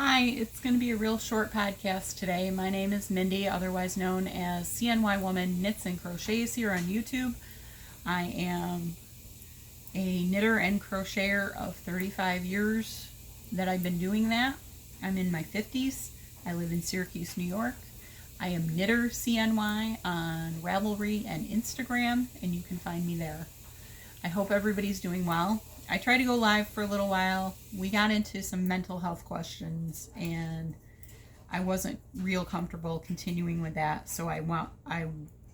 Hi, it's going to be a real short podcast today. My name is Mindy, otherwise known as CNY Woman Knits and Crochets here on YouTube. I am a knitter and crocheter of 35 years that I've been doing that. I'm in my 50s. I live in Syracuse, New York. I am Knitter CNY on Ravelry and Instagram, and you can find me there. I hope everybody's doing well. I tried to go live for a little while. We got into some mental health questions and I wasn't real comfortable continuing with that, so I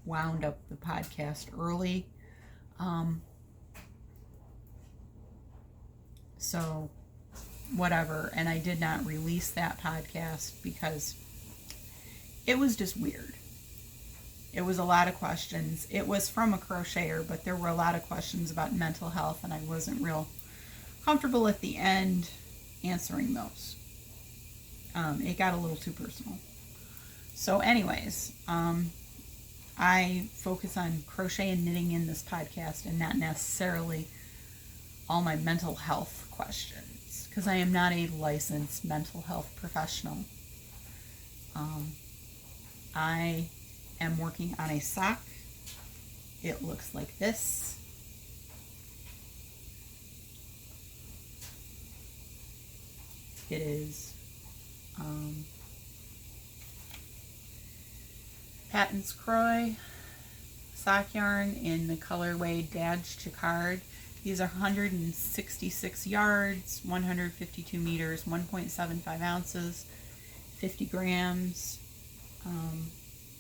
wound up the podcast early. So whatever, and I did not release that podcast because it was just weird. It was a lot of questions. It was from a crocheter, but there were a lot of questions about mental health, and I wasn't real comfortable at the end answering those. It got a little too personal. So anyways, I focus on crochet and knitting in this podcast and not necessarily all my mental health questions, because I am not a licensed mental health professional. I am working on a sock. It looks like this. It is Patton's Crochet sock yarn in the colorway Daj Jacquard. These are 166 yards, 152 meters, 1.75 ounces, 50 grams.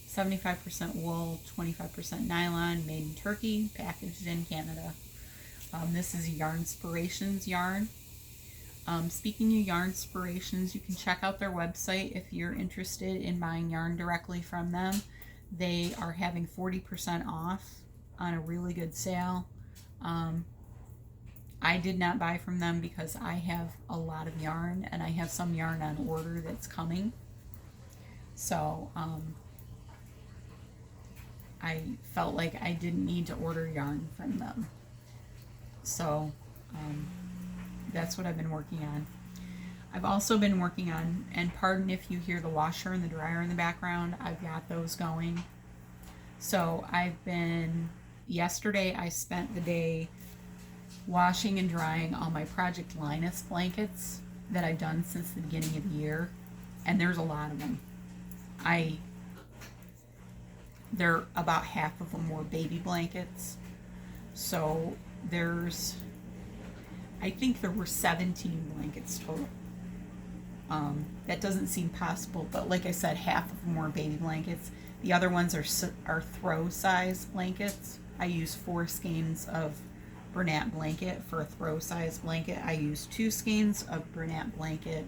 75% wool, 25% nylon, made in Turkey, packaged in Canada. This is Yarnspirations yarn. Speaking of Yarnspirations, you can check out their website if you're interested in buying yarn directly from them. They are having 40% off on a really good sale. I did not buy from them because I have a lot of yarn and I have some yarn on order that's coming. So, I felt like I didn't need to order yarn from them. So, that's what I've been working on. I've also been working on, and pardon if you hear the washer and the dryer in the background, I've got those going. So yesterday I spent the day washing and drying all my Project Linus blankets that I've done since the beginning of the year. And there's a lot of them. They're about half of them were baby blankets. So I think there were 17 blankets total. That doesn't seem possible, but like I said, half of them were baby blankets. The other ones are throw size blankets. I use 4 skeins of Bernat blanket for a throw size blanket. I use 2 skeins of Bernat blanket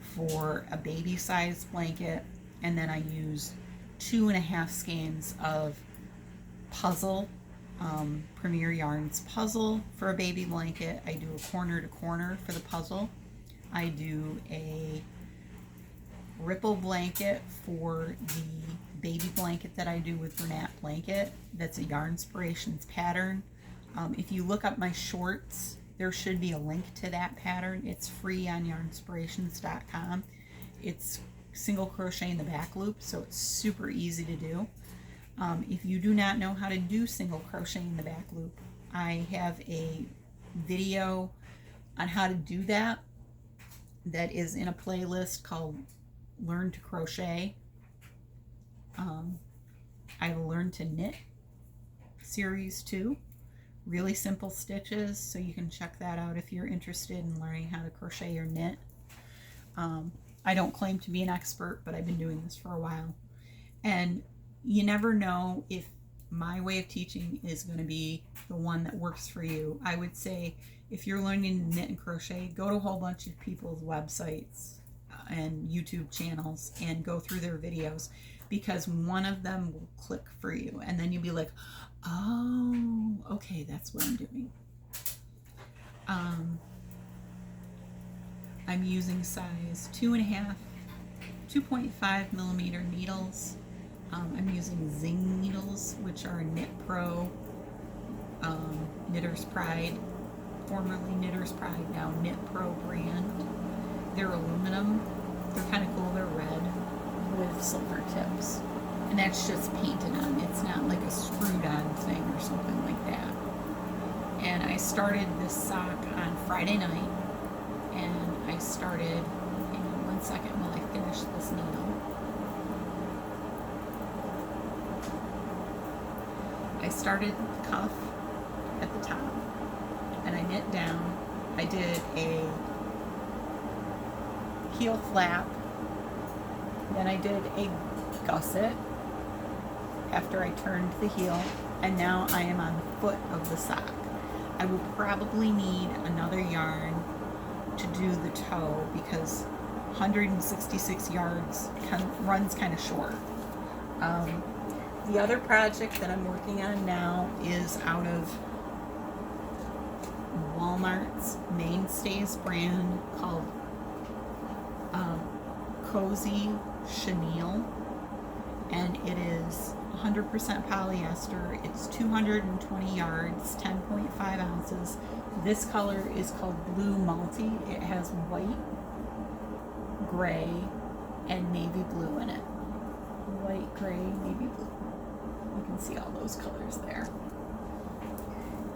for a baby size blanket. And then I use 2.5 skeins of Puzzle, Premier Yarns Puzzle for a baby blanket. I do a corner to corner for the Puzzle. I do a Ripple blanket for the baby blanket that I do with Bernat blanket. That's a Yarnspirations pattern. If you look up my shorts, there should be a link to that pattern. It's free on yarnspirations.com. It's single crochet in the back loop, so it's super easy to do. If you do not know how to do single crochet in the back loop, I have a video on how to do that is in a playlist called Learn to Crochet. I Learn to Knit series 2. Really simple stitches, so you can check that out if you're interested in learning how to crochet or knit. I don't claim to be an expert, but I've been doing this for a while. And you never know if my way of teaching is going to be the one that works for you. I would say if you're learning to knit and crochet, go to a whole bunch of people's websites and YouTube channels and go through their videos, because one of them will click for you. And then you'll be like, oh, okay, that's what I'm doing. I'm using size 2.5 millimeter needles. I'm using Zing needles, which are Knit Pro, Knitter's Pride, formerly Knitter's Pride, now Knit Pro brand. They're aluminum. They're kind of cool. They're red with silver tips. And that's just painted on. It's not like a screwed on thing or something like that. And I started this sock on Friday night. And I started, hang on one second while I finish this needle. I started the cuff at the top and I knit down. I did a heel flap, then I did a gusset after I turned the heel, and now I am on the foot of the sock. I will probably need another yarn to do the toe because 166 yards runs kind of short. The other project that I'm working on now is out of Walmart's Mainstays brand called Cozy Chenille, and it is 100% polyester. It's 220 yards, 10.5 ounces. This color is called Blue Multi. It has white, gray, and navy blue in it. White, gray, navy blue. You can see all those colors there.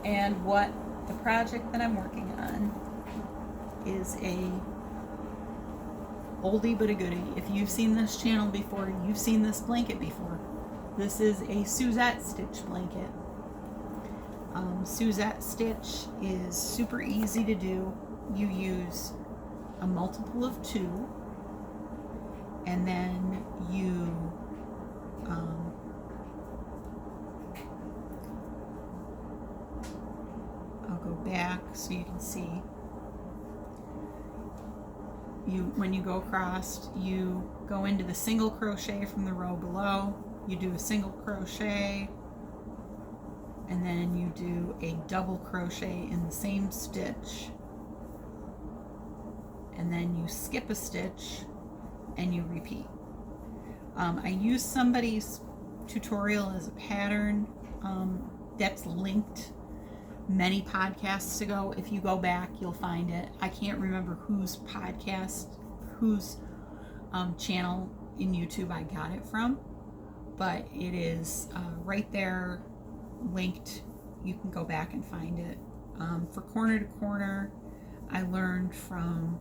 And what the project that I'm working on is a oldie but a goodie. If you've seen this channel before, you've seen this blanket before. This is a Suzette stitch blanket. Suzette stitch is super easy to do. You use a multiple of 2, and then you I'll go back so you can see. When you go across, you go into the single crochet from the row below, you do a single crochet, and then you do a double crochet in the same stitch, and then you skip a stitch and you repeat. I used somebody's tutorial as a pattern that's linked many podcasts ago. If you go back, you'll find it. I can't remember whose channel in YouTube I got it from, but it is right there linked. You can go back and find it. For corner to corner, I learned from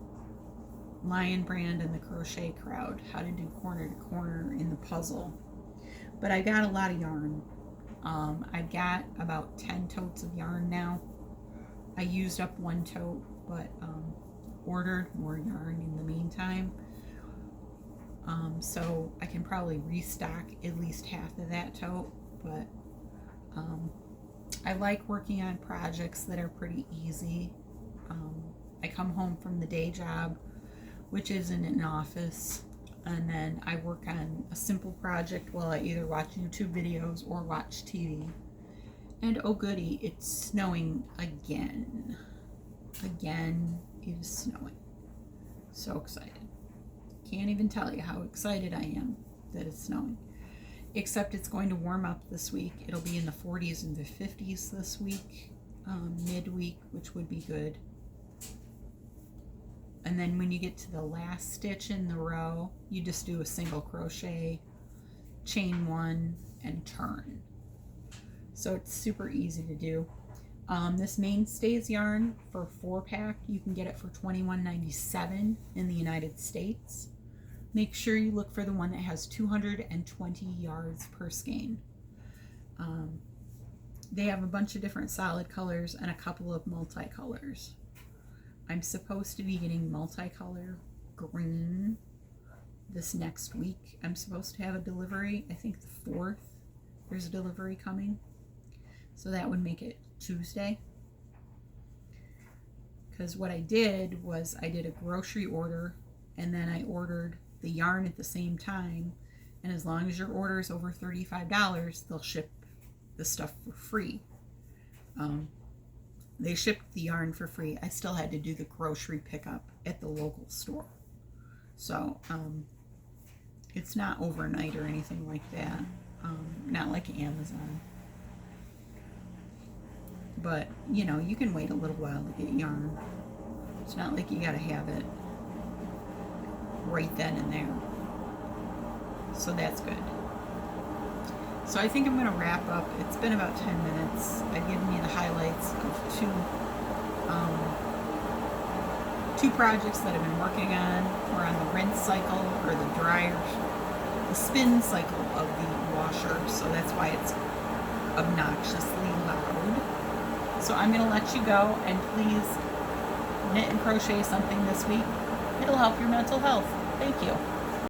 Lion Brand and the Crochet Crowd how to do corner to corner in the puzzle. But I got a lot of yarn. I've got about 10 totes of yarn now. I used up one tote, but ordered more yarn in the meantime. So I can probably restock at least half of that tote, but I like working on projects that are pretty easy. I come home from the day job, which is in an office, and then I work on a simple project while I either watch YouTube videos or watch TV. And oh goody, it's snowing again. Again, it is snowing. So excited. Can't even tell you how excited I am that it's snowing. Except it's going to warm up this week. It'll be in the 40s and the 50s this week, midweek, which would be good. And then when you get to the last stitch in the row, you just do a single crochet, chain 1, and turn. So it's super easy to do. This Mainstays yarn for 4-pack, you can get it for $21.97 in the United States. Make sure you look for the one that has 220 yards per skein. They have a bunch of different solid colors and a couple of multicolors. I'm supposed to be getting multicolor green this next week. I'm supposed to have a delivery. I think the 4th there's a delivery coming. So that would make it Tuesday. Because what I did was I did a grocery order and then I ordered the yarn at the same time. And as long as your order is over $35, they'll ship the stuff for free. They shipped the yarn for free. I still had to do the grocery pickup at the local store. So it's not overnight or anything like that. Not like Amazon. But, you know, you can wait a little while to get yarn. It's not like you gotta have it right then and there. So that's good. So I think I'm going to wrap up. It's been about 10 minutes. I've given you the highlights of two projects that I've been working on. We're on the rinse cycle, or the dryer, the spin cycle of the washer, so that's why it's obnoxiously loud. So I'm going to let you go, and please knit and crochet something this week. It'll help your mental health. Thank you.